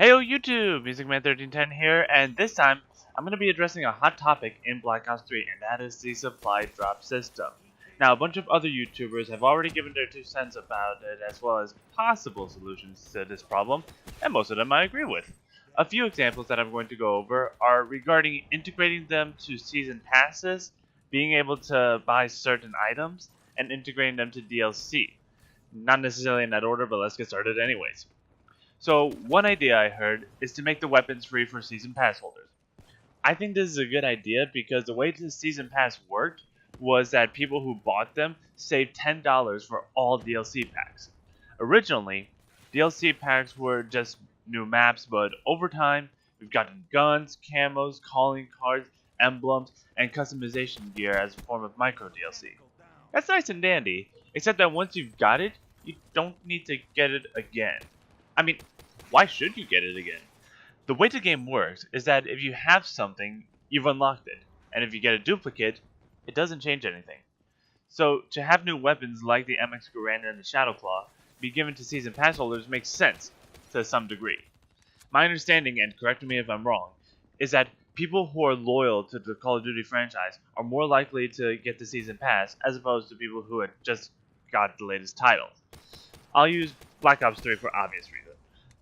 Heyo YouTube, MusicMan1310 here, and this time I'm going to be addressing a hot topic in Black Ops 3, and that is the supply drop system. Now, a bunch of other YouTubers have already given their 2 cents about it, as well as possible solutions to this problem, and most of them I agree with. A few examples that I'm going to go over are regarding integrating them to season passes, being able to buy certain items, and integrating them to DLC. Not necessarily in that order, but let's get started anyways. So, one idea I heard is to make the weapons free for Season Pass holders. I think this is a good idea because the way the Season Pass worked was that people who bought them saved $10 for all DLC packs. Originally, DLC packs were just new maps, but over time, we've gotten guns, camos, calling cards, emblems, and customization gear as a form of micro DLC. That's nice and dandy, except that once you've got it, you don't need to get it again. I mean, why should you get it again? The way the game works is that if you have something, you've unlocked it, and if you get a duplicate, it doesn't change anything. So, to have new weapons like the MX Garand and the Shadow Claw be given to Season Pass holders makes sense to some degree. My understanding, and correct me if I'm wrong, is that people who are loyal to the Call of Duty franchise are more likely to get the Season Pass as opposed to people who had just got the latest title. I'll use Black Ops 3 for obvious reasons.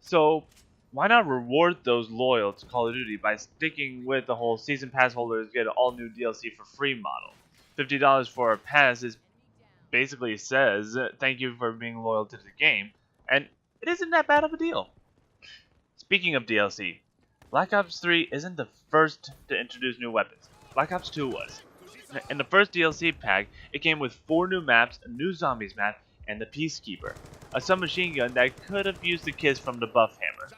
So, why not reward those loyal to Call of Duty by sticking with the whole Season Pass holders get all new DLC for free model? $50 for a pass basically says thank you for being loyal to the game, and it isn't that bad of a deal. Speaking of DLC, Black Ops 3 isn't the first to introduce new weapons. Black Ops 2 was. In the first DLC pack, it came with 4 new maps, a new zombies map, and the Peacekeeper, a submachine gun that could have used the kiss from the buff hammer.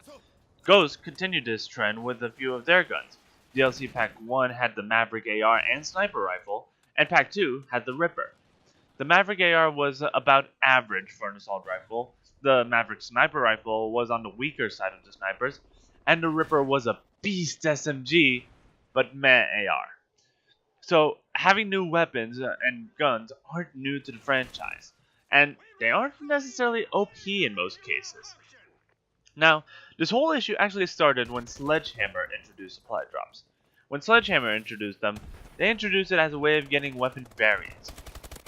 Ghost continued this trend with a few of their guns. DLC Pack 1 had the Maverick AR and Sniper Rifle, and Pack 2 had the Ripper. The Maverick AR was about average for an assault rifle, the Maverick Sniper Rifle was on the weaker side of the snipers, and the Ripper was a beast SMG, but meh AR. So, having new weapons and guns aren't new to the franchise, and they aren't necessarily OP in most cases. Now, this whole issue actually started when Sledgehammer introduced supply drops. When Sledgehammer introduced them, they introduced it as a way of getting weapon variants.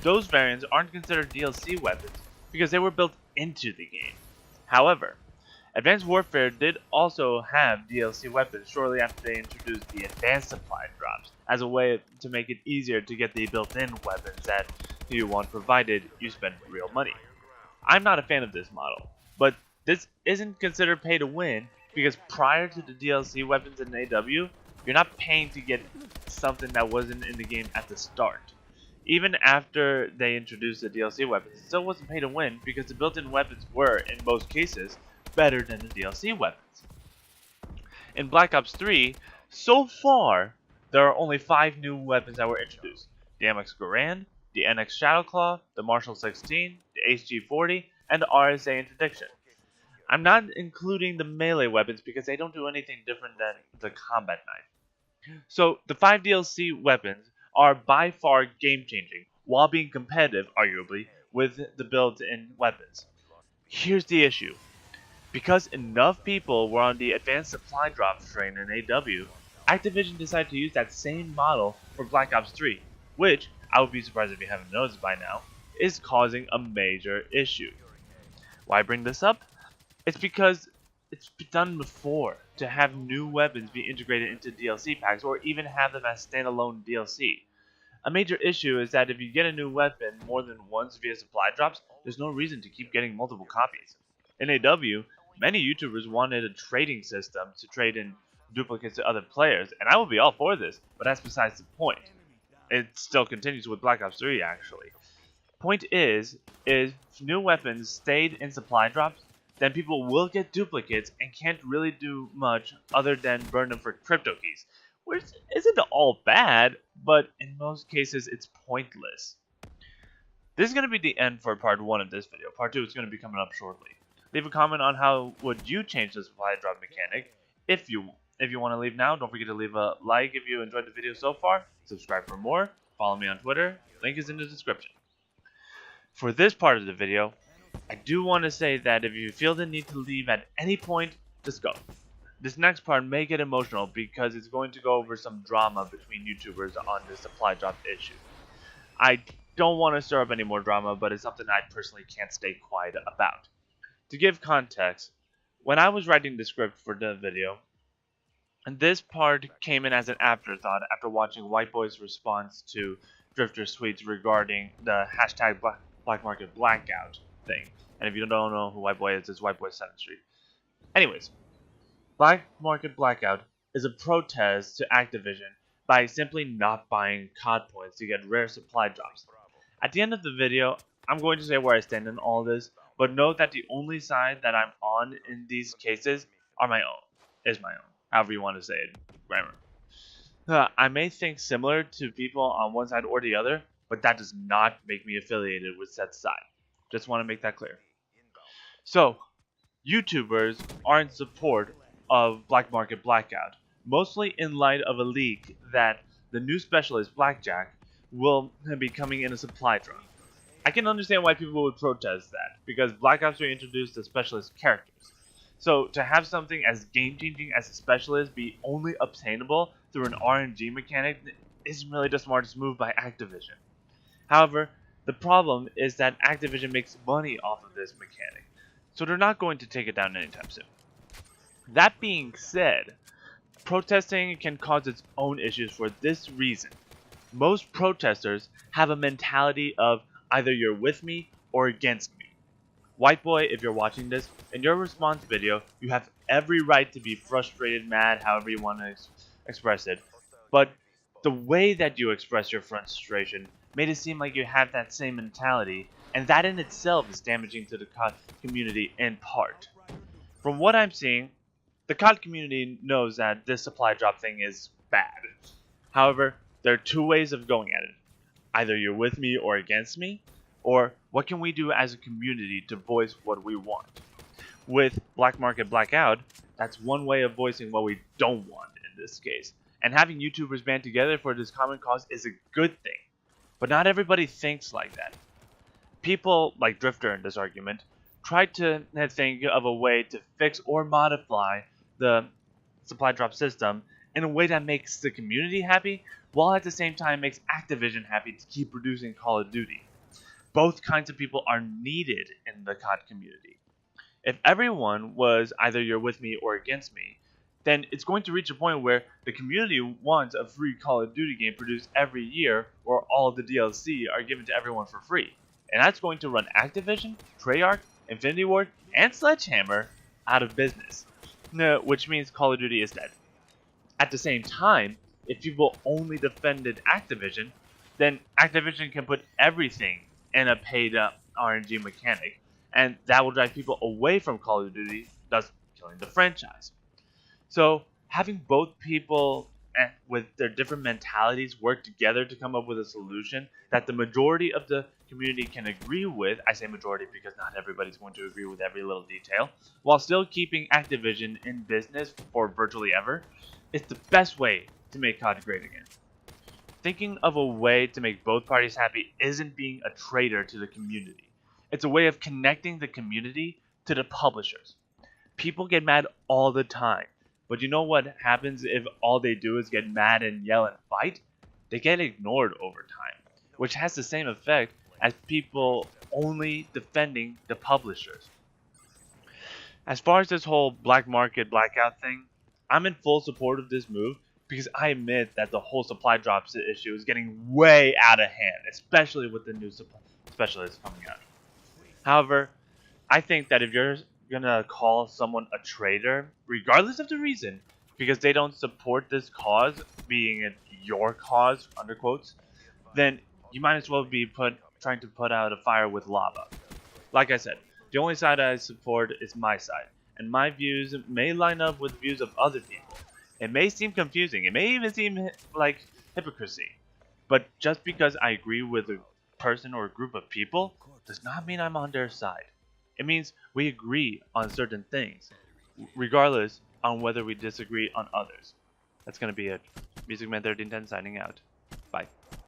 Those variants aren't considered DLC weapons because they were built into the game. However, Advanced Warfare did also have DLC weapons shortly after they introduced the Advanced Supply drops as a way to make it easier to get the built-in weapons that you want provided you spend real money. I'm not a fan of this model, but this isn't considered pay to win because prior to the DLC weapons in AW, you're not paying to get something that wasn't in the game at the start. Even after they introduced the DLC weapons, it still wasn't pay to win because the built-in weapons were, in most cases, better than the DLC weapons. In Black Ops 3, so far, there are only 5 new weapons that were introduced. The MX Garand, the NX Shadowclaw, the Marshall 16, the HG40, and the RSA Interdiction. I'm not including the melee weapons because they don't do anything different than the combat knife. So, the 5 DLC weapons are by far game-changing, while being competitive, arguably, with the built-in weapons. Here's the issue. Because enough people were on the advanced supply drop train in AW, Activision decided to use that same model for Black Ops 3, which, I would be surprised if you haven't noticed by now, is causing a major issue. Why bring this up? It's because it's been done before to have new weapons be integrated into DLC packs or even have them as standalone DLC. A major issue is that if you get a new weapon more than once via supply drops, there's no reason to keep getting multiple copies. In AW, many YouTubers wanted a trading system to trade in duplicates to other players, and I would be all for this, but that's besides the point. It still continues with Black Ops 3 actually. Point is if new weapons stayed in supply drops, then people will get duplicates and can't really do much other than burn them for crypto keys, which isn't all bad, but in most cases it's pointless. This is going to be the end for part 1 of this video. Part 2 is going to be coming up shortly. Leave a comment on how would you change the supply drop mechanic. If you want to leave now, don't forget to leave a like if you enjoyed the video so far. Subscribe for more. Follow me on Twitter. Link is in the description. For this part of the video, I do want to say that if you feel the need to leave at any point, let's go. This next part may get emotional because it's going to go over some drama between YouTubers on the supply drop issue. I don't want to stir up any more drama, but it's something I personally can't stay quiet about. To give context, when I was writing the script for the video, and this part came in as an afterthought after watching White Boy's response to Drifter's tweets regarding the hashtag Black Market Blackout thing. And if you don't know who White Boy is, it's White Boy 7th Street. Anyways, Black Market Blackout is a protest to Activision by simply not buying COD points to get rare supply drops. At the end of the video, I'm going to say where I stand in all this, but note that the only side that I'm on in these cases are my own, however you want to say it, grammar. I may think similar to people on one side or the other, but that does not make me affiliated with said side. Just want to make that clear. So, YouTubers are in support of Black Market Blackout, mostly in light of a leak that the new specialist Blackjack will be coming in a supply drop. I can understand why people would protest that, because Black Ops 3 introduced the specialist characters. So to have something as game-changing as a specialist be only obtainable through an RNG mechanic isn't really the smartest move by Activision. However, the problem is that Activision makes money off of this mechanic, so they're not going to take it down anytime soon. That being said, protesting can cause its own issues for this reason. Most protesters have a mentality of either you're with me or against me. White Boy, if you're watching this, in your response video, you have every right to be frustrated, mad, however you want to express it. But the way that you express your frustration made it seem like you have that same mentality, and that in itself is damaging to the COD community in part. From what I'm seeing, the COD community knows that this supply drop thing is bad. However, there are two ways of going at it. Either you're with me or against me, or what can we do as a community to voice what we want? With Black Market Blackout, that's one way of voicing what we don't want in this case. And having YouTubers band together for this common cause is a good thing. But not everybody thinks like that. People, like Drifter in this argument, tried to think of a way to fix or modify the supply drop system in a way that makes the community happy, while at the same time makes Activision happy to keep producing Call of Duty. Both kinds of people are needed in the COD community. If everyone was either you're with me or against me, then it's going to reach a point where the community wants a free Call of Duty game produced every year, or all of the DLC are given to everyone for free. And that's going to run Activision, Treyarch, Infinity Ward, and Sledgehammer out of business. Which means Call of Duty is dead. At the same time, if people only defended Activision, then Activision can put everything in a paid RNG mechanic, and that will drive people away from Call of Duty, thus killing the franchise. So having both people with their different mentalities work together to come up with a solution that the majority of the community can agree with, I say majority because not everybody's going to agree with every little detail, while still keeping Activision in business for virtually ever, is the best way to make COD great again. Thinking of a way to make both parties happy isn't being a traitor to the community. It's a way of connecting the community to the publishers. People get mad all the time, but you know what happens if all they do is get mad and yell and fight? They get ignored over time, which has the same effect as people only defending the publishers. As far as this whole black market blackout thing, I'm in full support of this move because I admit that the whole supply drops issue is getting way out of hand, especially with the new specialists coming out. However, I think that if you're gonna call someone a traitor, regardless of the reason, because they don't support this cause, being it your cause, under quotes, then you might as well be trying to put out a fire with lava. Like I said, the only side I support is my side, and my views may line up with views of other people. It may seem confusing, it may even seem like hypocrisy, but just because I agree with a person or a group of people does not mean I'm on their side. It means we agree on certain things, regardless on whether we disagree on others. That's going to be it. Music Man 1310 signing out. Bye.